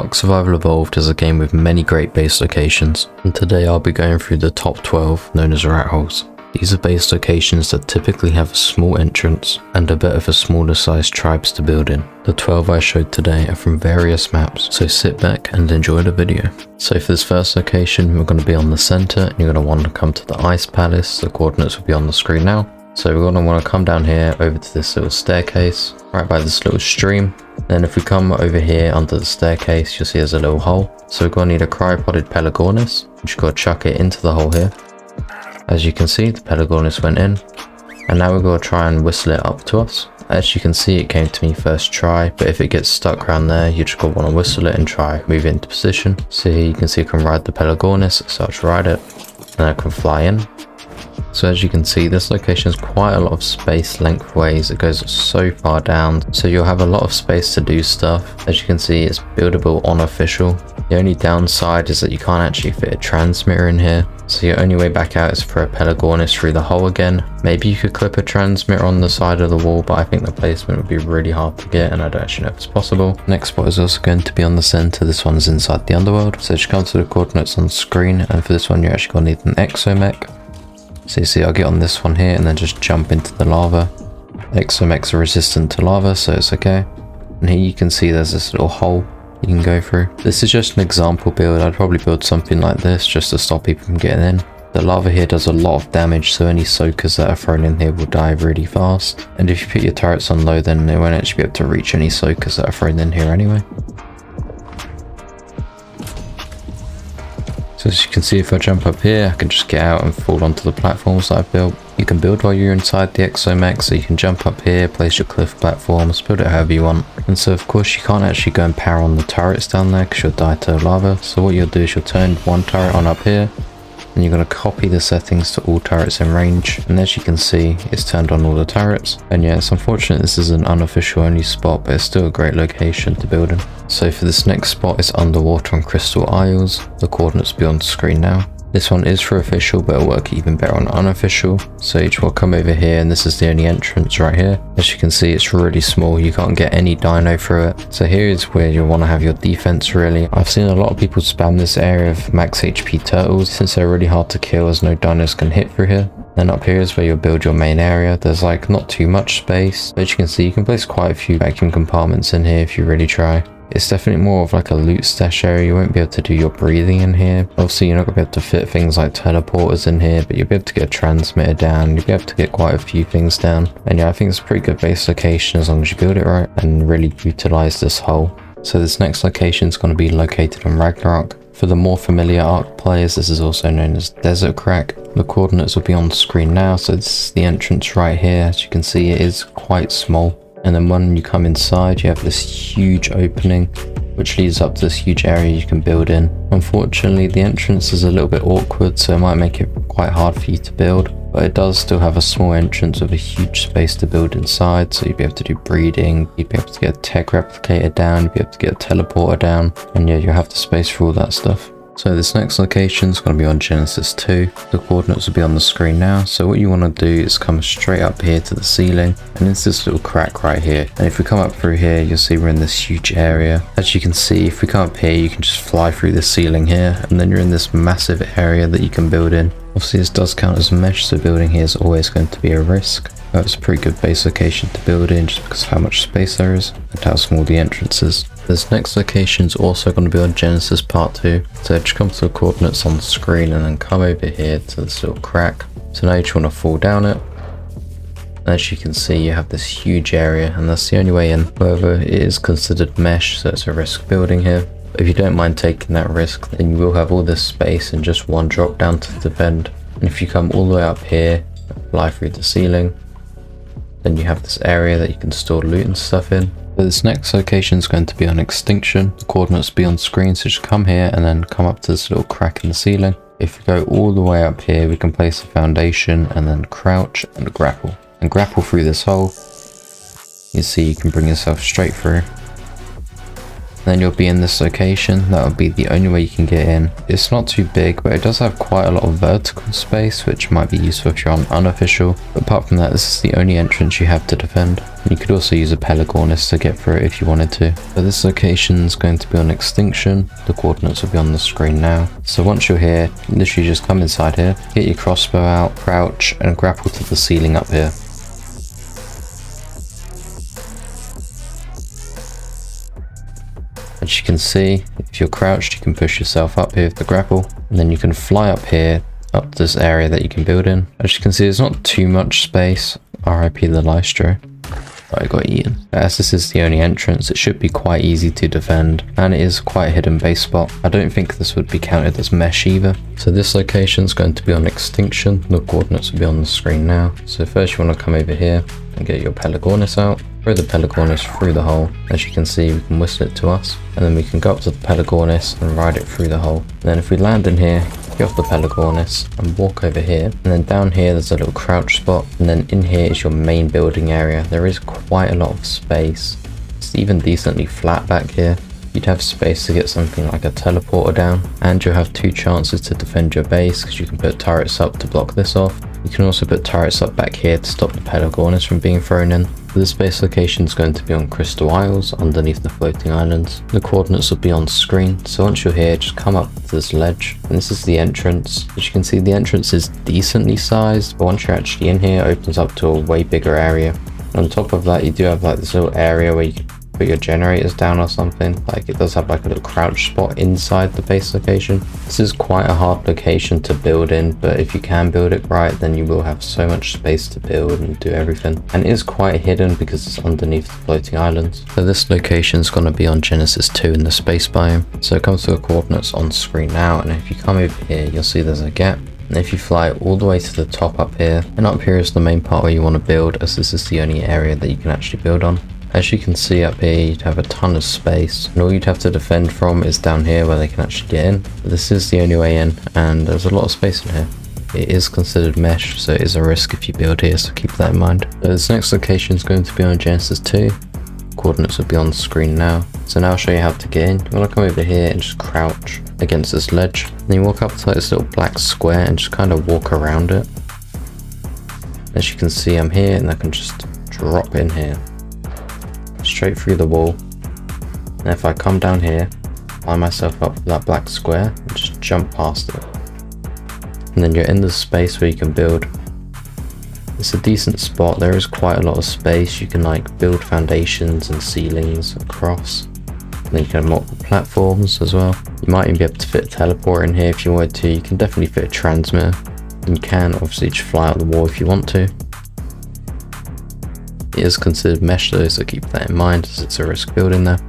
Ark Survival Evolved is a game with many great base locations, and today I'll be going through the top 12 known as rat holes. These are base locations that typically have a small entrance and a bit of a smaller sized tribes to build in. The 12 I showed today are from various maps, so sit back and enjoy the video. So for this first location, we're going to be on the center, and you're going to want to come to the Ice Palace. The coordinates will be on the screen now. So we're going to want to come down here over to this little staircase, right by this little stream. Then if we come over here under the staircase, you'll see there's a little hole. So we're going to need a cryopoded Pelagornis, which you've got to chuck it into the hole here. As you can see, the Pelagornis went in, and now we're going to try and whistle it up to us. As you can see, it came to me first try, but if it gets stuck around there, you just going to want to whistle it and try move it into position. So here you can see I can ride the Pelagornis, so I'll just ride it, and I can fly in. So as you can see, this location has quite a lot of space lengthways. It goes so far down, so you'll have a lot of space to do stuff. As you can see, it's buildable unofficial. The only downside is that you can't actually fit a transmitter in here, so your only way back out is for a Pelagornis through the hole again. Maybe you could clip a transmitter on the side of the wall, but I think the placement would be really hard to get, and I don't actually know if it's possible. Next spot is also going to be on the center. This one's inside the underworld, so just come to the coordinates on the screen, and for this one you're actually going to need an exomech. So you see I'll get on this one here and then just jump into the lava. Exomechs are resistant to lava, so it's okay. And here you can see there's this little hole you can go through. This is just an example build. I'd probably build something like this just to stop people from getting in. The lava here does a lot of damage, so any soakers that are thrown in here will die really fast. And if you put your turrets on low, then they won't actually be able to reach any soakers that are thrown in here anyway. So as you can see, if I jump up here, I can just get out and fall onto the platforms that I've built. You can build while you're inside the exomech, so you can jump up here, place your cliff platforms, build it however you want. And so of course you can't actually go and power on the turrets down there because you'll die to lava. So what you'll do is you'll turn one turret on up here, and you're going to copy the settings to all turrets in range, and as you can see, it's turned on all the turrets. And yeah, it's unfortunate this is an unofficial only spot, but it's still a great location to build in. So for this next spot, it's underwater on Crystal Isles. The coordinates will be on the screen now. This one is for official, but it'll work even better on unofficial. So you just will come over here, and this is the only entrance right here. As you can see, it's really small. You can't get any dino through it. So here is where you'll want to have your defense really. I've seen a lot of people spam this area of max HP turtles since they're really hard to kill as no dinos can hit through here. Then up here is where you'll build your main area. There's like not too much space. But as you can see, you can place quite a few vacuum compartments in here if you really try. It's definitely more of like a loot stash area. You won't be able to do your breathing in here. Obviously you're not going to be able to fit things like teleporters in here, but you'll be able to get a transmitter down. You'll be able to get quite a few things down. And yeah, I think it's a pretty good base location as long as you build it right and really utilize this hole. So this next location is going to be located on Ragnarok. For the more familiar Ark players, this is also known as Desert Crack. The coordinates will be on the screen now. So this is the entrance right here. As you can see, it is quite small. And then when you come inside, you have this huge opening which leads up to this huge area you can build in. Unfortunately, the entrance is a little bit awkward, so it might make it quite hard for you to build, but it does still have a small entrance with a huge space to build inside, so you'd be able to do breeding, you'd be able to get a tech replicator down, you'd be able to get a teleporter down, and yeah, you'll have the space for all that stuff. So this next location is going to be on Genesis 2. The coordinates will be on the screen now. So what you want to do is come straight up here to the ceiling, and it's this little crack right here. And if we come up through here, you'll see we're in this huge area. As you can see, if we come up here, you can just fly through the ceiling here, and then you're in this massive area that you can build in. Obviously this does count as mesh, so building here is always going to be a risk. But it's a pretty good base location to build in just because of how much space there is and how small the entrance is. This next location is also going to be on Genesis Part 2. So just come to the coordinates on the screen and then come over here to this little crack. So now you just want to fall down it. As you can see, you have this huge area, and that's the only way in. However, it is considered mesh, so it's a risk building here. But if you don't mind taking that risk, then you will have all this space and just one drop down to defend. And if you come all the way up here, fly through the ceiling, then you have this area that you can store loot and stuff in. But this next location is going to be on Extinction. The coordinates will be on screen, so just come here and then come up to this little crack in the ceiling. If we go all the way up here, we can place a foundation and then crouch and grapple. And grapple through this hole. You see you can bring yourself straight through. Then you'll be in this location. That would be the only way you can get in. It's not too big, but it does have quite a lot of vertical space, which might be useful if you're on unofficial. But apart from that, this is the only entrance you have to defend. You could also use a Pelagornis to get through it if you wanted to. So this location is going to be on Extinction. The coordinates will be on the screen now. So once you're here, literally just come inside here, get your crossbow out, crouch, and grapple to the ceiling up here. As you can see, if you're crouched, you can push yourself up here with the grapple, and then you can fly up here, up this area that you can build in. As you can see, there's not too much space. RIP the Lystro. I got eaten. As this is the only entrance, it should be quite easy to defend, and it is quite a hidden base spot. I don't think this would be counted as mesh either. So this location is going to be on Extinction. The coordinates will be on the screen now. So first you want to come over here and get your Pelagornis out. Throw the Pelagornis through the hole. As you can see, we can whistle it to us, and then we can go up to the Pelagornis and ride it through the hole. And then if we land in here, get off the Pelagornis and walk over here, and then down here there's a little crouch spot, and then in here is your main building area. There is quite a lot of space. It's even decently flat back here. You'd have space to get something like a teleporter down, and you'll have 2 chances to defend your base because you can put turrets up to block this off. You can also put turrets up back here to stop the Pelagornis from being thrown in. This base location is going to be on Crystal Isles underneath the floating islands. The coordinates will be on screen, so once you're here, just come up to this ledge, and this is the entrance. As you can see, the entrance is decently sized, but once you're actually in here, it opens up to a way bigger area. And on top of that, you do have like this little area where you can put your generators down or something. Like it does have like a little crouch spot inside the base location. This is quite a hard location to build in, but if you can build it right, then you will have so much space to build and do everything. And it is quite hidden because it's underneath the floating islands. So this location is going to be on Genesis 2 in the space biome. So it comes to the coordinates on screen now, and if you come over here, you'll see there's a gap. And if you fly all the way to the top up here, and up here is the main part where you want to build, as this is the only area that you can actually build on. As you can see up here, you'd have a ton of space, and all you'd have to defend from is down here where they can actually get in. But this is the only way in, and there's a lot of space in here. It is considered mesh, so it is a risk if you build here, so keep that in mind. So this next location is going to be on Genesis 2. Coordinates will be on the screen now. So now I'll show you how to get in. You want to come over here and just crouch against this ledge. And then you walk up to like this little black square and just kind of walk around it. As you can see, I'm here, and I can just drop in here. Straight through the wall, and if I come down here, line myself up with that black square and just jump past it, and then you're in the space where you can build. It's a decent spot. There is quite a lot of space. You can like build foundations and ceilings across, and then you can have multiple platforms as well. You might even be able to fit a teleport in here if you wanted to. You can definitely fit a transmitter. You can obviously just fly out the wall if you want to. It is considered mesh though, so keep that in mind as it's a risk building there.